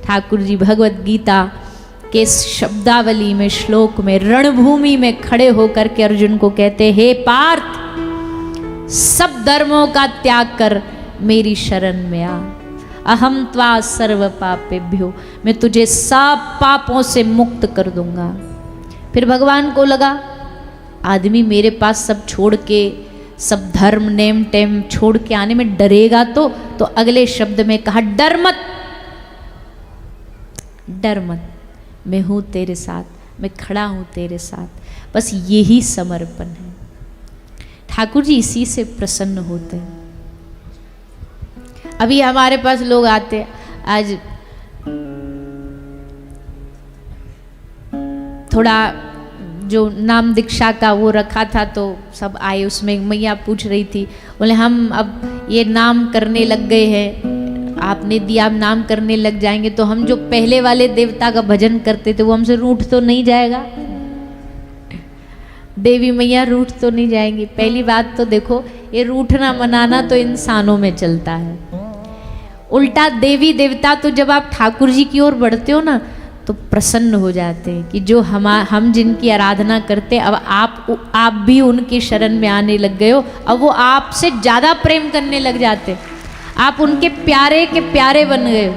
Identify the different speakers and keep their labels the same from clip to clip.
Speaker 1: ठाकुर जी भगवत गीता के शब्दावली में, श्लोक में, रणभूमि में खड़े होकर के अर्जुन को कहते, हे पार्थ, सब धर्मों का त्याग कर मेरी शरण में आ। अहम त्वा सर्व पापेभ्यो, मैं तुझे सब पापों से मुक्त कर दूंगा। फिर भगवान को लगा आदमी मेरे पास सब छोड़ के, सब धर्म नेम टेम छोड़ के आने में डरेगा तो अगले शब्द में कहा, डर मत, डर मत, मैं हूं तेरे साथ, मैं खड़ा हूं तेरे साथ। बस यही समर्पण है। ठाकुर जी इसी से प्रसन्न होते हैं। अभी हमारे पास लोग आते, आज थोड़ा जो नाम दीक्षा का वो रखा था तो सब आए, उसमें मैया पूछ रही थी, बोले हम अब ये नाम करने लग गए हैं, आपने दिया, आप नाम करने लग जाएंगे तो हम जो पहले वाले देवता का भजन करते थे वो हमसे रूठ तो नहीं जाएगा? देवी मैया रूठ तो नहीं जाएंगी? पहली बात तो देखो, ये रूठना मनाना तो इंसानों में चलता है। उल्टा देवी देवता तो जब आप ठाकुर जी की ओर बढ़ते हो ना तो प्रसन्न हो जाते हैं कि जो हम जिनकी आराधना करते, अब आप भी उनकी शरण में आने लग गए हो, अब वो आपसे ज़्यादा प्रेम करने लग जाते, आप उनके प्यारे के प्यारे बन गए हो।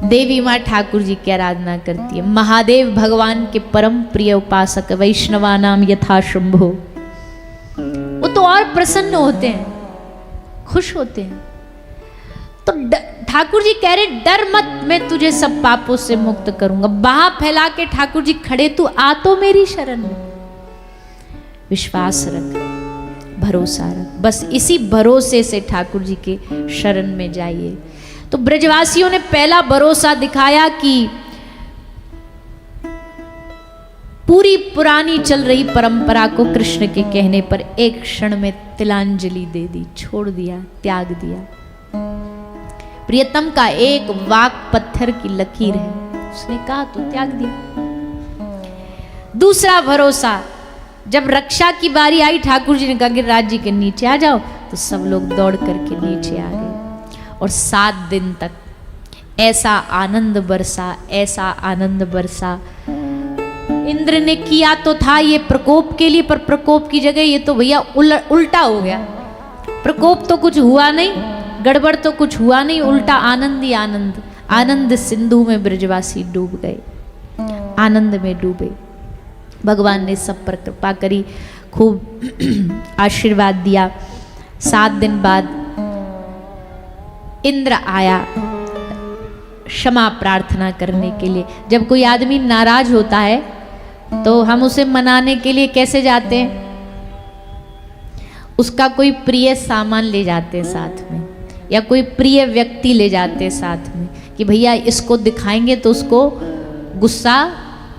Speaker 1: देवी माँ ठाकुर जी की आराधना करती है। महादेव भगवान के परम प्रिय उपासक, वैष्णवा नाम यथा शंभो, वो तो और प्रसन्न होते हैं, खुश होते हैं। तो ठाकुर जी कह रहे डर मत, मैं तुझे सब पापों से मुक्त करूंगा। बाह फैला के ठाकुर जी खड़े, तू आ तो मेरी शरण में। विश्वास रख, भरोसा रख, बस इसी भरोसे से ठाकुर जी के शरण में जाइए। तो ब्रजवासियों ने पहला भरोसा दिखाया कि पूरी पुरानी चल रही परंपरा को कृष्ण के कहने पर एक क्षण में तिलांजलि दे दी, छोड़ दिया, त्याग दिया। प्रियतम का एक वाक पत्थर की लकीर है, उसने कहा तो त्याग दिया। दूसरा भरोसा, जब रक्षा की बारी आई, ठाकुर जी ने कहा गिरिराज जी के नीचे आ जाओ, तो सब लोग दौड़ करके नीचे आ गए। और 7 दिन तक ऐसा आनंद बरसा, ऐसा आनंद बरसा। इंद्र ने किया तो था ये प्रकोप के लिए, पर प्रकोप की जगह ये तो भैया उल्टा हो गया। प्रकोप तो कुछ हुआ नहीं, गड़बड़ तो कुछ हुआ नहीं, उल्टा आनंद ही आनंद। आनंद सिंधु में ब्रजवासी डूब गए, आनंद में डूबे। भगवान ने सब पर कृपा करी, खूब आशीर्वाद दिया। 7 दिन बाद इंद्र आया क्षमा प्रार्थना करने के लिए। जब कोई आदमी नाराज होता है तो हम उसे मनाने के लिए कैसे जाते हैं? उसका कोई प्रिय सामान ले जाते हैं साथ में, या कोई प्रिय व्यक्ति ले जाते हैं साथ में कि भैया इसको दिखाएंगे तो उसको गुस्सा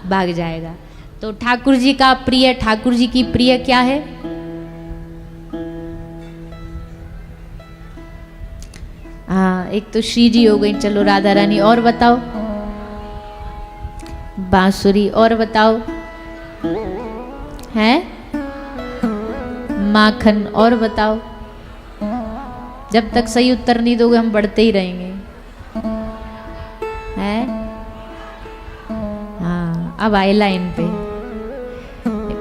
Speaker 1: भाग जाएगा। तो ठाकुर जी का प्रिय, ठाकुर जी की प्रिय क्या है? हाँ, एक तो श्री जी हो गई, चलो राधा रानी, और बताओ? बांसुरी, और बताओ? हैं? माखन, और बताओ? जब तक सही उत्तर नहीं दोगे हम बढ़ते ही रहेंगे। हैं? हाँ, अब आए लाइन पे।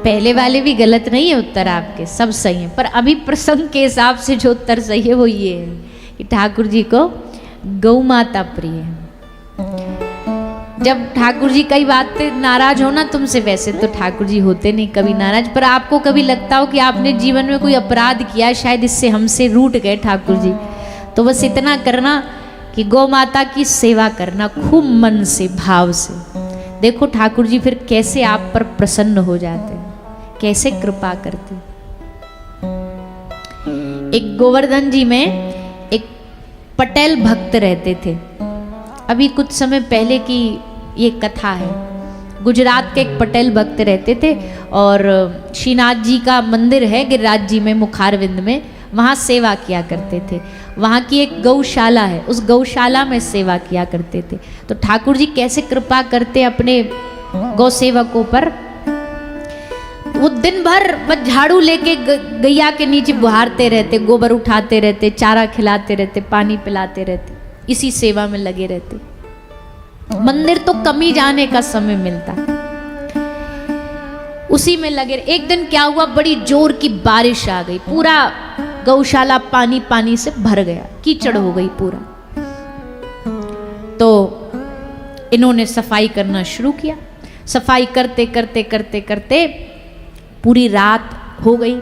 Speaker 1: पहले वाले भी गलत नहीं है उत्तर आपके, सब सही है, पर अभी प्रसंग के हिसाब से जो उत्तर सही है वो ये है कि ठाकुर जी को गौ माता प्रिय है। जब ठाकुर जी कई बात पे नाराज हो ना तुमसे, वैसे तो ठाकुर जी होते नहीं कभी नाराज, पर आपको कभी लगता हो कि आपने जीवन में कोई अपराध किया, शायद इससे हमसे रूठ गए ठाकुर जी, तो बस इतना करना कि गौ माता की सेवा करना खूब मन से, भाव से। देखो ठाकुर जी फिर कैसे आप पर प्रसन्न हो जाते हैं, कैसे कृपा करते। एक गोवर्धन जी में एक पटेल भक्त रहते थे। अभी कुछ समय पहले की ये कथा है। गुजरात के एक पटेल भक्त रहते थे और श्रीनाथ जी का मंदिर है गिरिराज जी में, मुखारविंद में, वहाँ सेवा किया करते थे। वहाँ की एक गौशाला है, उस गौशाला में सेवा किया करते थे। तो ठाकुर जी कैसे कृपा करते अपने गौ सेवकों पर। वो दिन भर बस झाड़ू लेके गैया के नीचे बुहारते रहते, गोबर उठाते रहते, चारा खिलाते रहते, पानी पिलाते रहते। इसी सेवा में लगे रहते। मंदिर तो कम ही जाने का समय मिलता, उसी में लगे। एक दिन क्या हुआ, बड़ी जोर की बारिश आ गई, पूरा गौशाला पानी पानी से भर गया, कीचड़ हो गई पूरा। तो इन्होंने सफाई करना शुरू किया। सफाई करते करते करते करते पूरी रात हो गई।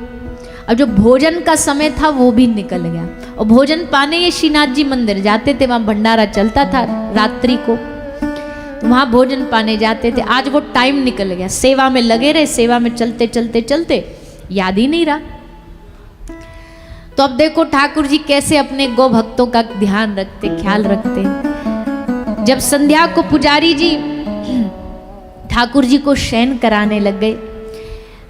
Speaker 1: अब जो भोजन का समय था वो भी निकल गया, और भोजन पाने ये श्रीनाथ जी मंदिर जाते थे, वहां भंडारा चलता था रात्रि को, तो वहां भोजन पाने जाते थे। आज वो टाइम निकल गया, सेवा में लगे रहे, सेवा में चलते चलते चलते याद ही नहीं रहा। तो अब देखो ठाकुर जी कैसे अपने गौ भक्तों का ध्यान रखते, ख्याल रखते। जब संध्या को पुजारी जी ठाकुर जी को शयन कराने लग गए,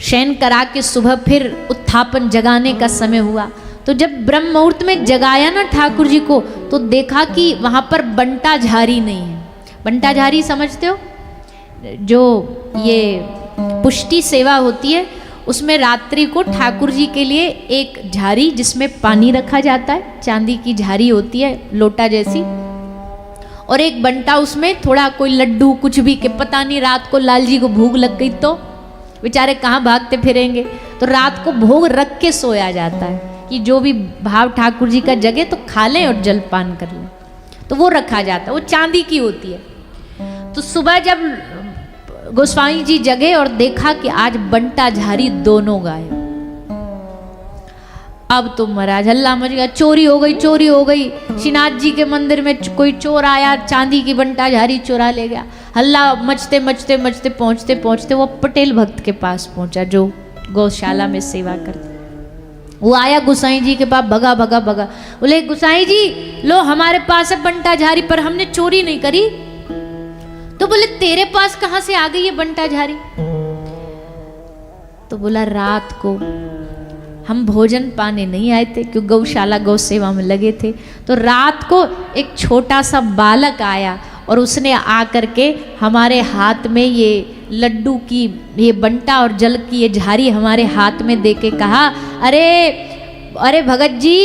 Speaker 1: शयन करा के सुबह फिर उत्थापन जगाने का समय हुआ, तो जब ब्रह्म मुहूर्त में जगाया ना ठाकुर जी को, तो देखा कि वहां पर बंटा झारी नहीं है। बंटा झारी समझते हो, जो ये पुष्टि सेवा होती है, उसमें रात्रि को ठाकुर जी के लिए एक झारी जिसमें पानी रखा जाता है, चांदी की झारी होती है लोटा जैसी, और एक बंटा उसमें थोड़ा कोई लड्डू कुछ भी, के पता नहीं रात को लाल जी को भूख लग गई तो बेचारे कहाँ भागते फिरेंगे, तो रात को भोग रख के सोया जाता है कि जो भी भाव ठाकुर जी का जगे तो खा लें और जलपान कर लें, तो वो रखा जाता है, वो चांदी की होती है। तो सुबह जब गोस्वामी जी जगे और देखा कि आज बंटा झारी दोनों गायब। अब तो महाराज हल्ला मच गया, चोरी हो गई, चोरी हो गई। श्रीनाथ जी के मंदिर में कोई चोर आया, चांदी की बंटा झारी चुरा ले गया। हल्ला मचते मचते मचते पहुंचते पहुंचते वो पटेल भक्त के पास पहुंचा जो गौशाला में सेवा करता। वो आया गोसाई जी के पास, भगा भगा भगा, बोले गोसाई जी लो हमारे पास है बंटा झारी, पर हमने चोरी नहीं करी। तो बोले तेरे पास कहां से आ गई ये बंटा झारी? तो बोला रात को हम भोजन पाने नहीं आए थे, क्योंकि गौशाला गौ सेवा में लगे थे, तो रात को एक छोटा सा बालक आया और उसने आकर के हमारे हाथ में ये लड्डू की ये बंटा और जल की ये झारी हमारे हाथ में देके कहा, अरे अरे भगत जी,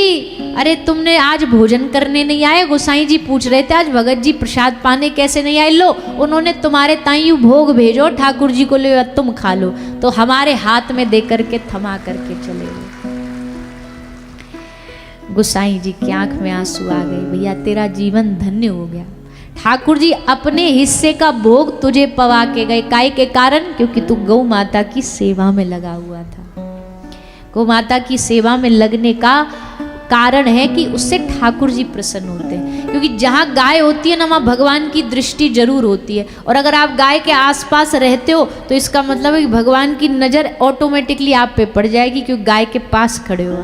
Speaker 1: अरे तुमने आज भोजन करने नहीं आए? गोसाई जी पूछ रहे थे आज भगत जी प्रसाद पाने कैसे नहीं आए, लो उन्होंने तुम्हारे ताई भोग भेजो, ठाकुर जी को ले तुम खा लो। तो हमारे हाथ में दे करके थमा करके चले गए। गोसाई जी की आंख में आंसू आ गए, भैया तेरा जीवन धन्य हो गया, ठाकुर जी अपने हिस्से का भोग तुझे पवा के गए। काय के कारण? क्योंकि तू गौ माता की सेवा में लगा हुआ था। गौ माता की सेवा में लगने का कारण है कि उससे ठाकुर जी प्रसन्न होते हैं, क्योंकि जहाँ गाय होती है ना वहाँ भगवान की दृष्टि जरूर होती है, और अगर आप गाय के आसपास रहते हो तो इसका मतलब है कि भगवान की नज़र ऑटोमेटिकली आप पे पड़ जाएगी, क्योंकि गाय के पास खड़े हो,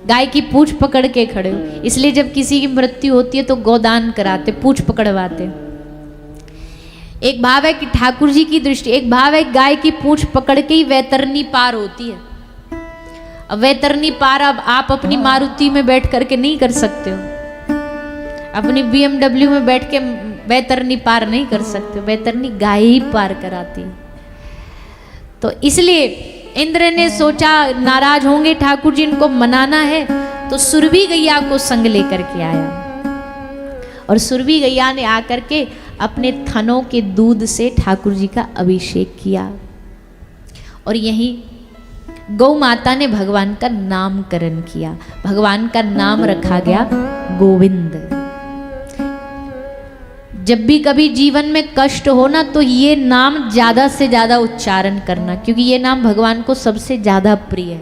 Speaker 1: गाय की पूंछ पकड़ के खड़े हो। इसलिए जब किसी की मृत्यु होती है तो गोदान कराते, पूंछ पकड़वाते। एक भाव है कि ठाकुर जी की दृष्टि, एक भाव है गाय की पूंछ पकड़ के ही वैतरणी पार होती है। अब वैतरणी पार अब आप अपनी मारुति में बैठ करके नहीं कर सकते हो, अपनी BMW में बैठ के वैतरणी पार नहीं कर सकते हो, वैतरणी गाय ही पार कराती है। तो इसलिए इंद्र ने सोचा नाराज होंगे ठाकुर जी, इनको मनाना है, तो सुरभि गैया को संग लेकर के आया, और सुरभि गैया ने आकर के अपने थनों के दूध से ठाकुर जी का अभिषेक किया, और यहीं गौ माता ने भगवान का नामकरण किया। भगवान का नाम रखा गया गोविंद। जब भी कभी जीवन में कष्ट हो ना, तो ये नाम ज्यादा से ज्यादा उच्चारण करना, क्योंकि ये नाम भगवान को सबसे ज्यादा प्रिय है,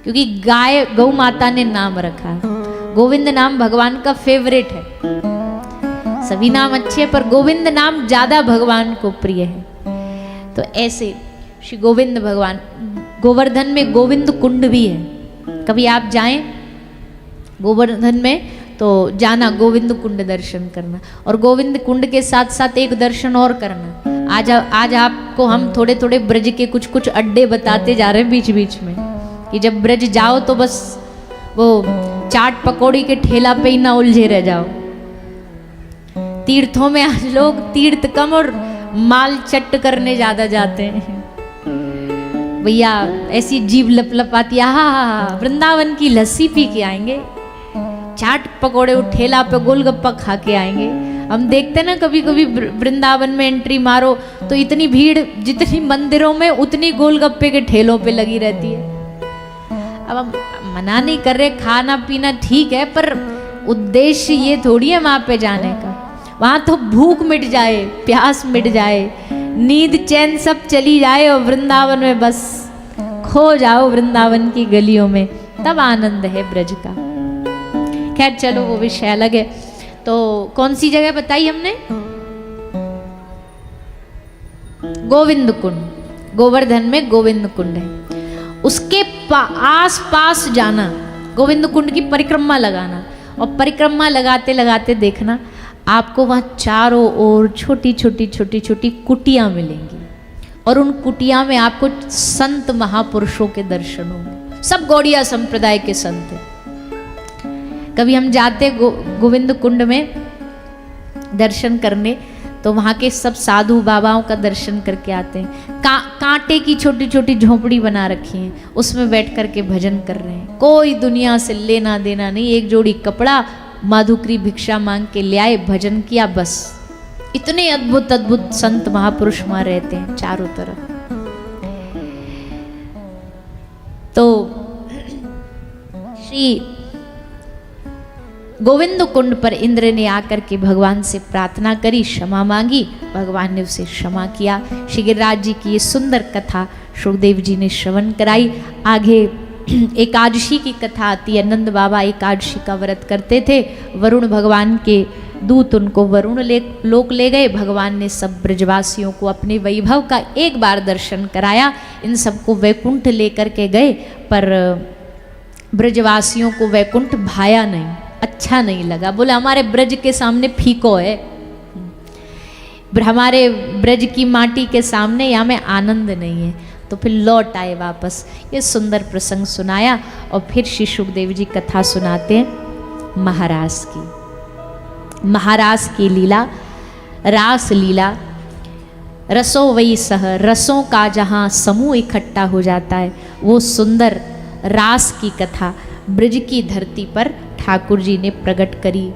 Speaker 1: क्योंकि गाय गौ माता ने नाम रखा है। गोविंद नाम भगवान का फेवरेट है, सभी नाम अच्छे हैं पर गोविंद नाम ज्यादा भगवान को प्रिय है। तो ऐसे श्री गोविंद भगवान, गोवर्धन में गोविंद कुंड भी है, कभी आप जाएं गोवर्धन में तो जाना, गोविंद कुंड दर्शन करना, और गोविंद कुंड के साथ साथ एक दर्शन और करना। आज आपको हम थोड़े थोड़े ब्रज के कुछ कुछ अड्डे बताते जा रहे हैं बीच बीच में, कि जब ब्रज जाओ तो बस वो चाट पकौड़ी के ठेला पे ही ना उलझे रह जाओ। तीर्थों में आज लोग तीर्थ कम और माल चट्ट करने ज्यादा जाते हैं। भैया ऐसी जीव लपलपाती, हा वृंदावन की लस्सी पी के आएंगे, चाट पकौड़े ठेला पे गोलगप्पा खा के आएंगे। हम देखते ना कभी कभी वृंदावन में एंट्री मारो तो इतनी भीड़ जितनी मंदिरों में उतनी गोलगप्पे के ठेलों पे लगी रहती है। अब हम मना नहीं कर रहे, खाना पीना ठीक है, पर उद्देश्य ये थोड़ी है वहां पे जाने का। वहां तो भूख मिट जाए, प्यास मिट जाए, नींद चैन सब चली जाए और वृंदावन में बस खो जाओ वृंदावन की गलियों में, तब आनंद है ब्रज का। खैर चलो वो विषय अलग है। तो कौन सी जगह बताई हमने? गोविंद कुंड, गोवर्धन में गोविंद कुंड है, उसके आस पास जाना, गोविंद कुंड की परिक्रमा लगाना, और परिक्रमा लगाते लगाते देखना आपको वहां चारों ओर छोटी छोटी छोटी छोटी कुटियां मिलेंगी, और उन कुटिया में आपको संत महापुरुषों के दर्शन होंगे। सब गौड़िया संप्रदाय के संत हैं। कभी हम जाते गोविंद कुंड में दर्शन करने, तो वहाँ के सब साधु बाबाओं का दर्शन करके आते हैं। कांटे की छोटी छोटी झोपड़ी बना रखी है, उसमें बैठ करके भजन कर रहे हैं। कोई दुनिया से लेना देना नहीं, एक जोड़ी कपड़ा माधुकरी भिक्षा मांग के ले आए, भजन किया, बस। इतने अद्भुत अद्भुत संत महापुरुष वहां रहते हैं चारों तरफ। तो श्री गोविंद कुंड पर इंद्र ने आकर के भगवान से प्रार्थना करी, क्षमा मांगी, भगवान ने उसे क्षमा किया। श्री गिरिराज जी की ये सुंदर कथा सुखदेव जी ने श्रवण कराई। आगे एकादशी की कथा आती है। नंद बाबा एकादशी का व्रत करते थे, वरुण भगवान के दूत उनको वरुण लोक ले गए। भगवान ने सब ब्रजवासियों को अपने वैभव का एक बार दर्शन कराया। इन सबको वैकुंठ लेकर के गए, पर ब्रजवासियों को वैकुंठ भाया नहीं, अच्छा नहीं लगा। बोले हमारे ब्रज के सामने फीको है, हमारे ब्रज की माटी के सामने यहाँ में आनंद नहीं है। तो फिर लौट आए वापस। ये सुंदर प्रसंग सुनाया, और फिर श्री सुखदेव जी कथा सुनाते हैं महारास की। महारास की लीला, रास लीला, रसों वही सह, रसों का जहाँ समूह इकट्ठा हो जाता है, वो सुंदर रास की कथा ब्रज की धरती पर ठाकुर जी ने प्रकट करी।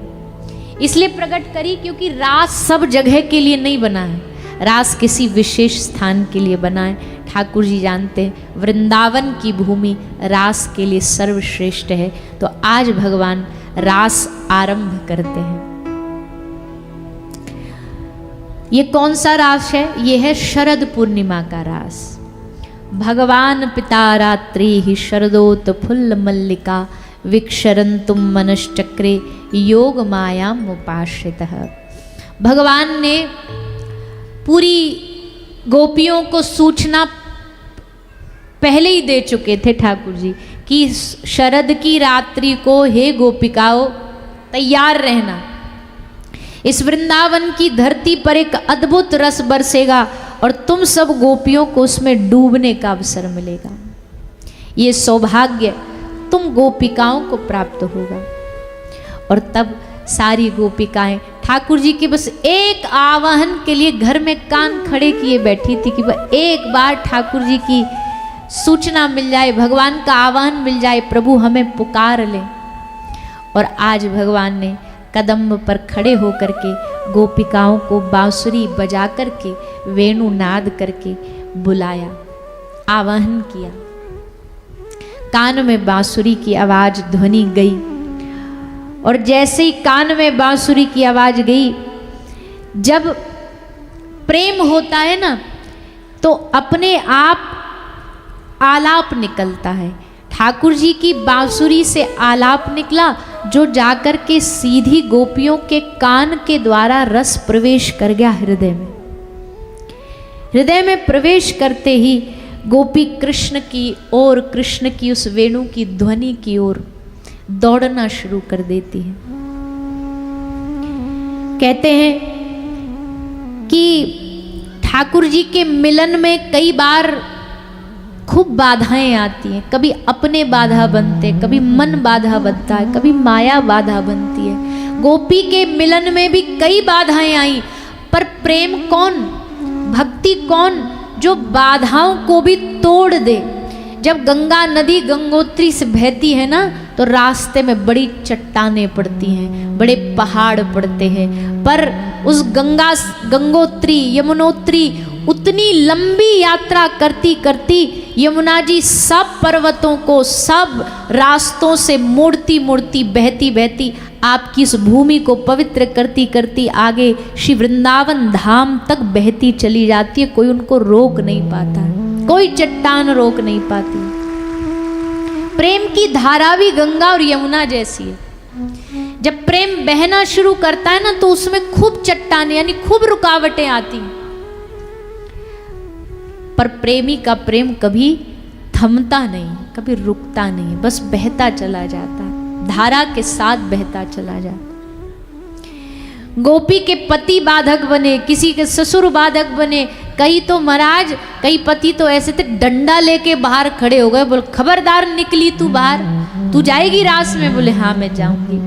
Speaker 1: इसलिए प्रकट करी क्योंकि रास सब जगह के लिए नहीं बना है, रास किसी विशेष स्थान के लिए बना है। ठाकुर जी जानते हैं वृंदावन की भूमि रास के लिए सर्वश्रेष्ठ है। तो आज भगवान रास आरंभ करते हैं। ये कौन सा रास है? ये है शरद पूर्णिमा का रास। भगवान पिता रात्रि ही शरदोत फुल्ल मल्लिका विक्षरंतुम मनश्चक्रे योग मायाम उपाश्रितः। भगवान ने पूरी गोपियों को सूचना पहले ही दे चुके थे ठाकुर जी कि शरद की रात्रि को हे गोपिकाओं तैयार रहना, इस वृंदावन की धरती पर एक अद्भुत रस बरसेगा और तुम सब गोपियों को उसमें डूबने का अवसर मिलेगा। ये सौभाग्य तुम गोपिकाओं को प्राप्त होगा। और तब सारी गोपिकाएं ठाकुर जी के बस एक आवाहन के लिए घर में कान खड़े किए बैठी थी कि एक बार ठाकुर जी की सूचना मिल जाए, भगवान का आवाहन मिल जाए, प्रभु हमें पुकार ले। और आज भगवान ने कदम्ब पर खड़े होकर के गोपिकाओं को बांसुरी बजा करके, वेणु नाद करके बुलाया, आवाहन किया। कान में बांसुरी की आवाज ध्वनि गई, और जैसे ही कान में बांसुरी की आवाज गई, जब प्रेम होता है ना तो अपने आप आलाप निकलता है। ठाकुर जी की बांसुरी से आलाप निकला, जो जाकर के सीधी गोपियों के कान के द्वारा रस प्रवेश कर गया हृदय में। हृदय में प्रवेश करते ही गोपी कृष्ण की ओर, कृष्ण की उस वेणु की ध्वनि की ओर दौड़ना शुरू कर देती है। कहते हैं कि ठाकुर जी के मिलन में कई बार खूब बाधाएं आती हैं। कभी अपने बाधा बनते, कभी मन बाधा बनता है, कभी माया बाधा बनती है। गोपी के मिलन में भी कई बाधाएं आई, पर प्रेम कौन, भक्ति कौन जो बाधाओं को भी तोड़ दे। जब गंगा नदी गंगोत्री से बहती है ना, तो रास्ते में बड़ी चट्टानें पड़ती हैं, बड़े पहाड़ पड़ते हैं, पर उस गंगोत्री यमुनोत्री उतनी लंबी यात्रा करती करती यमुना जी सब पर्वतों को, सब रास्तों से मुड़ती मुड़ती बहती बहती आपकी इस भूमि को पवित्र करती करती आगे श्री वृंदावन धाम तक बहती चली जाती है। कोई उनको रोक नहीं पाता, कोई चट्टान रोक नहीं पाती। प्रेम की धारा भी गंगा और यमुना जैसी है। जब प्रेम बहना शुरू करता है ना, तो उसमें खूब चट्टानें यानी खूब रुकावटें आती हैं, पर प्रेमी का प्रेम कभी थमता नहीं, कभी रुकता नहीं, बस बहता चला जाता है, धारा के साथ बहता चला जाता। गोपी के पति बाधक बने, किसी के ससुर बाधक बने, कई तो महाराज, कई पति तो ऐसे थे डंडा लेके बाहर खड़े हो गए, बोल खबरदार निकली तू बाहर, तू जाएगी रास में? बोले हाँ मैं जाऊंगी।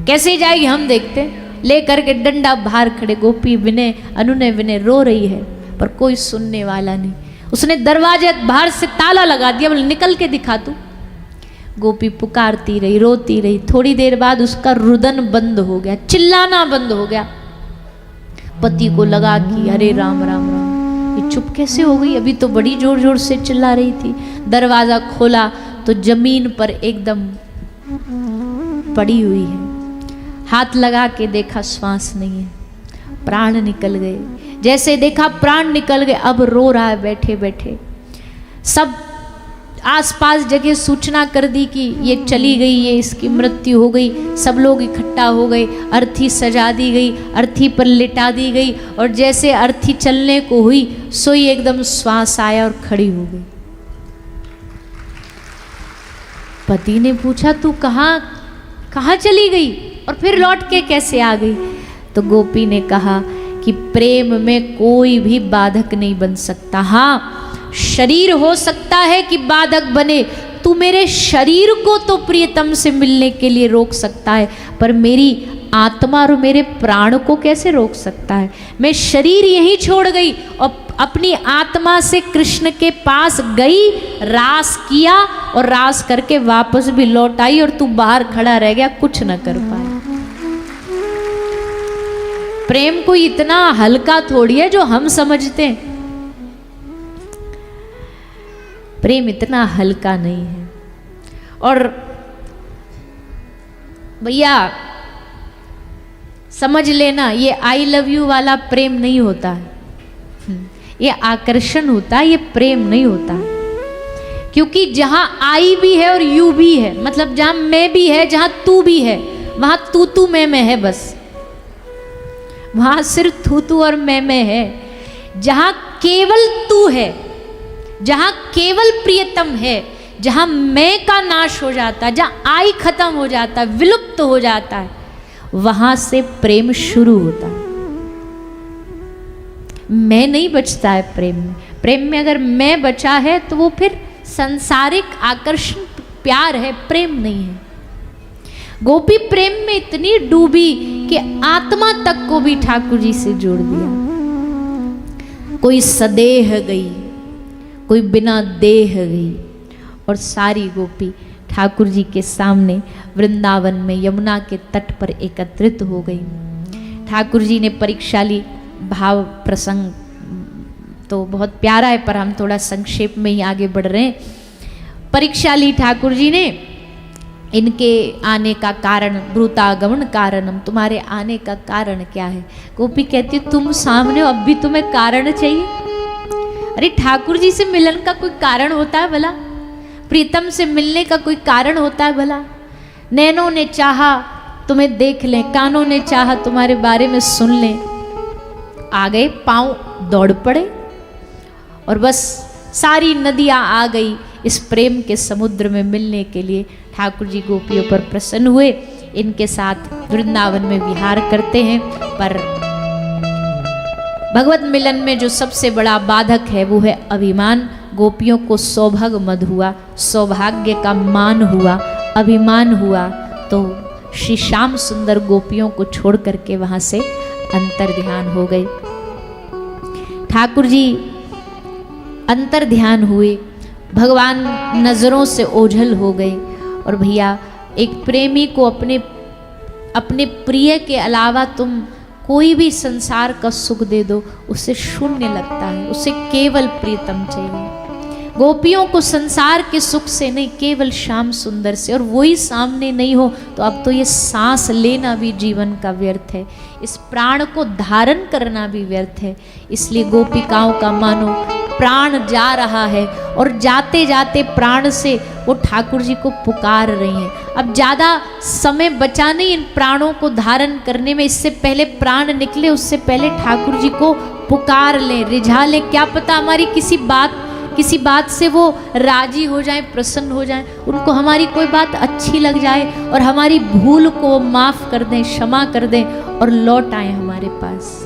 Speaker 1: कैसे जाएगी हम देखते, ले करके डंडा बाहर खड़े। गोपी विनय अनुनय विनय रो रही है, पर कोई सुनने वाला नहीं। उसने दरवाजे बाहर से ताला लगा दिया, बोले निकल के दिखा तू। गोपी पुकारती रही, रोती रही। थोड़ी देर बाद उसका रुदन बंद हो गया, चिल्लाना बंद हो गया। पति को लगा कि अरे राम राम राम, ये चुप कैसे हो गई, अभी तो बड़ी जोर जोर से चिल्ला रही थी। दरवाजा खोला तो जमीन पर एकदम पड़ी हुई है, हाथ लगा के देखा श्वास नहीं है, प्राण निकल गए। जैसे देखा प्राण निकल गए, अब रो रहा है बैठे बैठे। सब आसपास जगह सूचना कर दी कि ये चली गई, ये इसकी मृत्यु हो गई। सब लोग इकट्ठा हो गए, अर्थी सजा दी गई, अर्थी पर लिटा दी गई, और जैसे अर्थी चलने को हुई सोई एकदम श्वास आया और खड़ी हो गई। पति ने पूछा तू कहाँ चली गई और फिर लौट के कैसे आ गई? तो गोपी ने कहा कि प्रेम में कोई भी बाधक नहीं बन सकता। हाँ, शरीर हो सकता है कि बाधक बने। तू मेरे शरीर को तो प्रियतम से मिलने के लिए रोक सकता है, पर मेरी आत्मा और मेरे प्राण को कैसे रोक सकता है? मैं शरीर यहीं छोड़ गई और अपनी आत्मा से कृष्ण के पास गई, रास किया और रास करके वापस भी लौट आई, और तू बाहर खड़ा रह गया, कुछ न कर पाया। प्रेम को इतना हल्का थोड़ी है जो हम समझते हैं। प्रेम इतना हल्का नहीं है। और भैया समझ लेना, ये आई लव यू वाला प्रेम नहीं होता है, ये आकर्षण होता है, ये प्रेम नहीं होता है। क्योंकि जहां आई भी है और यू भी है, मतलब जहां मैं भी है, जहां तू भी है, वहां तू मैं है, बस वहां सिर्फ तू और मैं है। जहां केवल तू है, जहां केवल प्रियतम है, जहां मैं का नाश हो जाता है, जहां आई खत्म हो जाता है, विलुप्त हो जाता है, वहां से प्रेम शुरू होता है। मैं नहीं बचता है प्रेम में। प्रेम में अगर मैं बचा है तो वो फिर संसारिक आकर्षण प्यार है, प्रेम नहीं है। गोपी प्रेम में इतनी डूबी कि आत्मा तक को भी ठाकुर जी से जोड़ दिया। कोई सदेह गई, कोई बिना देह गई, और सारी गोपी ठाकुर जी के सामने वृंदावन में यमुना के तट पर एकत्रित हो गई। ठाकुर जी ने परीक्षा ली। भाव प्रसंग तो बहुत प्यारा है, पर हम थोड़ा संक्षेप में ही आगे बढ़ रहे हैं। परीक्षा ली ठाकुर जी ने, इनके आने का कारण, ब्रूतागमन कारणम, तुम्हारे आने का कारण क्या है? गोपी कहती तुम सामने हो, अब भी तुम्हें कारण चाहिए? अरे ठाकुर जी से मिलन का कोई कारण होता है भला? प्रीतम से मिलने का कोई कारण होता है भला? नैनों ने चाहा तुम्हें देख लें, कानों ने चाहा तुम्हारे बारे में सुन लें, आ गए, पांव दौड़ पड़े, और बस सारी नदियां आ गई इस प्रेम के समुद्र में मिलने के लिए। ठाकुर जी गोपियों पर प्रसन्न हुए, इनके साथ वृंदावन में विहार करते हैं। पर भगवत मिलन में जो सबसे बड़ा बाधक है वो है अभिमान। गोपियों को सौभाग्य मद हुआ, सौभाग्य का मान हुआ, अभिमान हुआ, तो श्री श्याम सुंदर गोपियों को छोड़ करके वहां से अंतर ध्यान हो गए। ठाकुर जी अंतर ध्यान हुए, भगवान नजरों से ओझल हो गए, और भैया एक प्रेमी को अपने प्रिय के अलावा तुम कोई भी संसार का सुख दे दो, उसे शून्य लगता है, उसे केवल प्रीतम चाहिए। गोपियों को संसार के सुख से नहीं, केवल श्याम सुंदर से, और वही सामने नहीं हो तो अब तो ये सांस लेना भी जीवन का व्यर्थ है, इस प्राण को धारण करना भी व्यर्थ है। इसलिए गोपिकाओं का मानो प्राण जा रहा है और जाते जाते प्राण से वो ठाकुर जी को पुकार रही हैं। अब ज़्यादा समय बचा नहीं इन प्राणों को धारण करने में, इससे पहले प्राण निकले उससे पहले ठाकुर जी को पुकार लें, रिझा लें। क्या पता हमारी किसी बात से वो राजी हो जाएं, प्रसन्न हो जाएं, उनको हमारी कोई बात अच्छी लग जाए और हमारी भूल को माफ़ कर दें, क्षमा कर दें और लौट आए हमारे पास।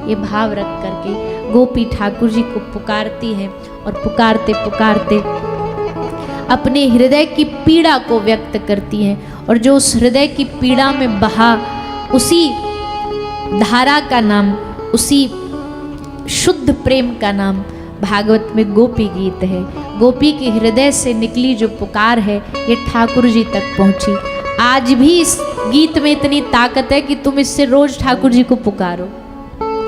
Speaker 1: ये भाव रख करके गोपी ठाकुर जी को पुकारती है और पुकारते पुकारते अपने हृदय की पीड़ा को व्यक्त करती हैं। और जो उस हृदय की पीड़ा में बहा, उसी धारा का नाम, उसी शुद्ध प्रेम का नाम भागवत में गोपी गीत है। गोपी के हृदय से निकली जो पुकार है ये ठाकुर जी तक पहुंची। आज भी इस गीत में इतनी ताकत है कि तुम इससे रोज ठाकुर जी को पुकारो,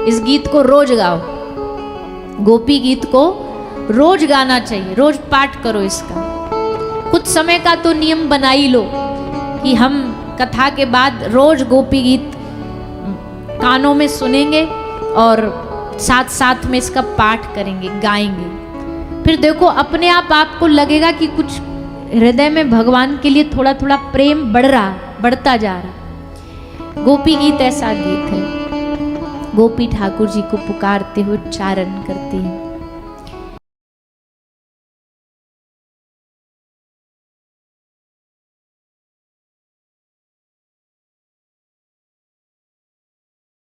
Speaker 1: इस गीत को रोज गाओ। गोपी गीत को रोज गाना चाहिए, रोज पाठ करो इसका। कुछ समय का तो नियम बना ही लो कि हम कथा के बाद रोज गोपी गीत कानों में सुनेंगे और साथ साथ में इसका पाठ करेंगे, गाएंगे। फिर देखो अपने आप आपको लगेगा कि कुछ हृदय में भगवान के लिए थोड़ा थोड़ा प्रेम बढ़ता जा रहा। गोपी गीत ऐसा गीत है। गोपी ठाकुर जी को पुकारते हुए उच्चारण करती है,